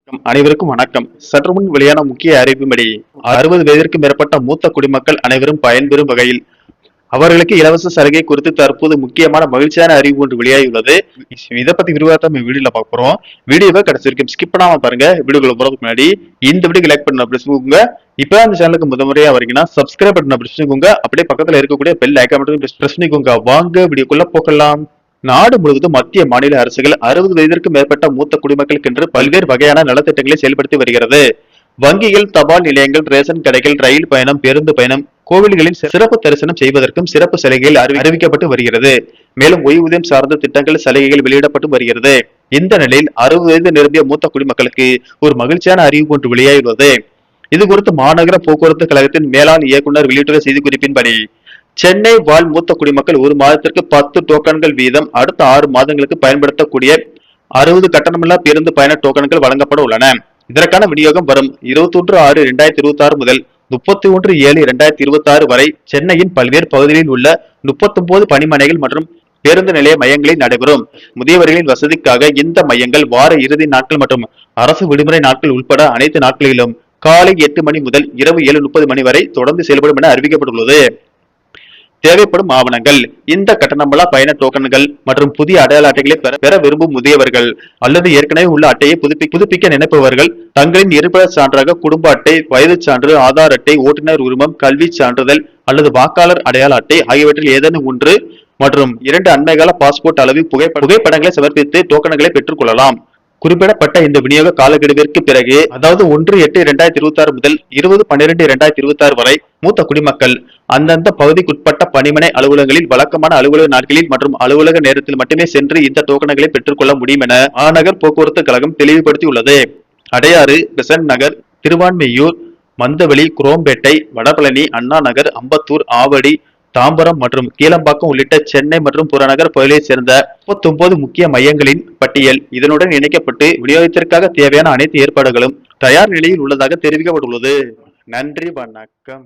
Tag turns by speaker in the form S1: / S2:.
S1: அனைவருக்கும் வணக்கம். சற்று முன் வெளியான முக்கிய அறிவிப்பின்படி 60 வயதிற்கு மேற்பட்ட மூத்த குடிமக்கள் அனைவரும் பயன்பெறும் வகையில் அவர்களுக்கு இலவச சலுகை குறித்து தற்போது முக்கியமான மகிழ்ச்சியான அறிவிப்பு ஒன்று வெளியாகியுள்ளது. இதை பத்தி விரிவாக வீடியோல பார்க்க போறோம். வீடியோவை கடைசி வரைக்கும் ஸ்கிப் பண்ணாம பாருங்க. வீடியோக்குள்ள போறதுக்கு முன்னாடி இந்த வீடியோக்கு லைக் பண்ண பிரச்சனைங்க. இப்ப அந்த சேனலுக்கு முதன்முறையா வரீங்கன்னா சப்ஸ்கிரைப் பண்ண பிரச்சனைங்க. அப்படியே பக்கத்துல இருக்கக்கூடிய பெல் ஐக்கான் மட்டும் பிரஸ் பண்ணிக்கோங்க. வாங்க வீடியோக்குள்ள போகலாம். நாடு முழுவதும் மத்திய மாநில அரசுகள் 60 வயதிற்கு மேற்பட்ட மூத்த குடிமக்களுக்கென்று பல்வேறு வகையான நலத்திட்டங்களை செயல்படுத்தி வருகிறது. வங்கிகள், தபால் நிலையங்கள், ரேஷன் கடைகள், ரயில் பயணம், பேருந்து பயணம், கோவில்களில் சிறப்பு தரிசனம் செய்வதற்கும் சிறப்பு சலுகைகள் அறிவிக்கப்பட்டு வருகிறது. மேலும் ஓய்வூதியம் சார்ந்த திட்டங்கள், சலுகைகள் வெளியிடப்பட்டு வருகிறது. இந்த நிலையில் 60 வயது நிரம்பிய மூத்த குடிமக்களுக்கு ஒரு மகிழ்ச்சியான அறிவிப்பு ஒன்று வெளியாகியுள்ளது. இது குறித்து மாநகர போக்குவரத்து கழகத்தின் மேலாண் இயக்குநர் வெளியிட்டுள்ள செய்திக்குறிப்பின்படி, சென்னை வாழ் மூத்த குடிமக்கள் ஒரு மாதத்திற்கு 10 டோக்கன்கள் வீதம் அடுத்த 6 மாதங்களுக்கு பயன்படுத்தக்கூடிய 60 கட்டணமில்லா பேருந்து பயண டோக்கன்கள் வழங்கப்பட உள்ளன. இதற்கான விநியோகம் வரும் 21/6/2026 முதல் 31/7/2026 வரை சென்னையின் பல்வேறு பகுதிகளில் உள்ள 39 பணிமனைகள் மற்றும் பேருந்து நிலைய மையங்களில் நடைபெறும். முதியவர்களின் வசதிக்காக இந்த மையங்கள் வார இறுதி நாட்கள் மற்றும் அரசு விடுமுறை நாட்கள் உட்பட அனைத்து நாட்களிலும் காலை 8 மணி முதல் இரவு 7:30 மணி வரை தொடர்ந்து செயல்படும் என அறிவிக்கப்பட்டுள்ளது. தேவைப்படும் ஆவணங்கள்: இந்த கட்டணமில்லா பயண டோக்கன்கள் மற்றும் புதிய அடையாள அட்டைகளை பெற விரும்பும் முதியவர்கள் அல்லது ஏற்கனவே உள்ள அட்டையை புதுப்பிக்க நினைப்பவர்கள் தங்களின் இருப்பிட சான்றாக குடும்ப அட்டை, வயது சான்று, ஆதார் அட்டை, ஓட்டுநர் உரிமம், கல்வி சான்றிதழ் அல்லது வாக்காளர் அடையாள அட்டை ஆகியவற்றில் ஏதேனும் ஒன்று மற்றும் 2 அண்மைகால பாஸ்போர்ட் அளவு புகைப்படங்களை சமர்ப்பித்து டோக்கன்களை பெற்றுக் கொள்ளலாம். குறிப்பிடப்பட்ட இந்த விநியோக காலக்கெடுவிற்கு பிறகு, அதாவது 1/8/2026 முதல் 20/12/2026 வரை மூத்த குடிமக்கள் அந்தந்த பகுதிக்குட்பட்ட பணிமனை அலுவலகங்களில் வழக்கமான அலுவலக நாட்களில் மற்றும் அலுவலக நேரத்தில் மட்டுமே சென்று இந்த டோக்கன்களை பெற்றுக் கொள்ள முடியும் என மாநகர் போக்குவரத்து கழகம் தெளிவுபடுத்தியுள்ளது. அடையாறு, பெசன்ட் நகர், திருவான்மியூர், மந்தவெளி, குரோம்பேட்டை, வடபழனி, அண்ணா நகர், அம்பத்தூர், ஆவடி, தாம்பரம் மற்றும் கீழம்பாக்கம் உள்ளிட்ட சென்னை மற்றும் புறநகர் பகுதியைச் சேர்ந்த 39 முக்கிய மையங்களின் பட்டியல் இதனுடன் இணைக்கப்பட்டு விநியோகத்திற்காக தேவையான அனைத்து ஏற்பாடுகளும் தயார் நிலையில் உள்ளதாக தெரிவிக்கப்பட்டுள்ளது. நன்றி, வணக்கம்.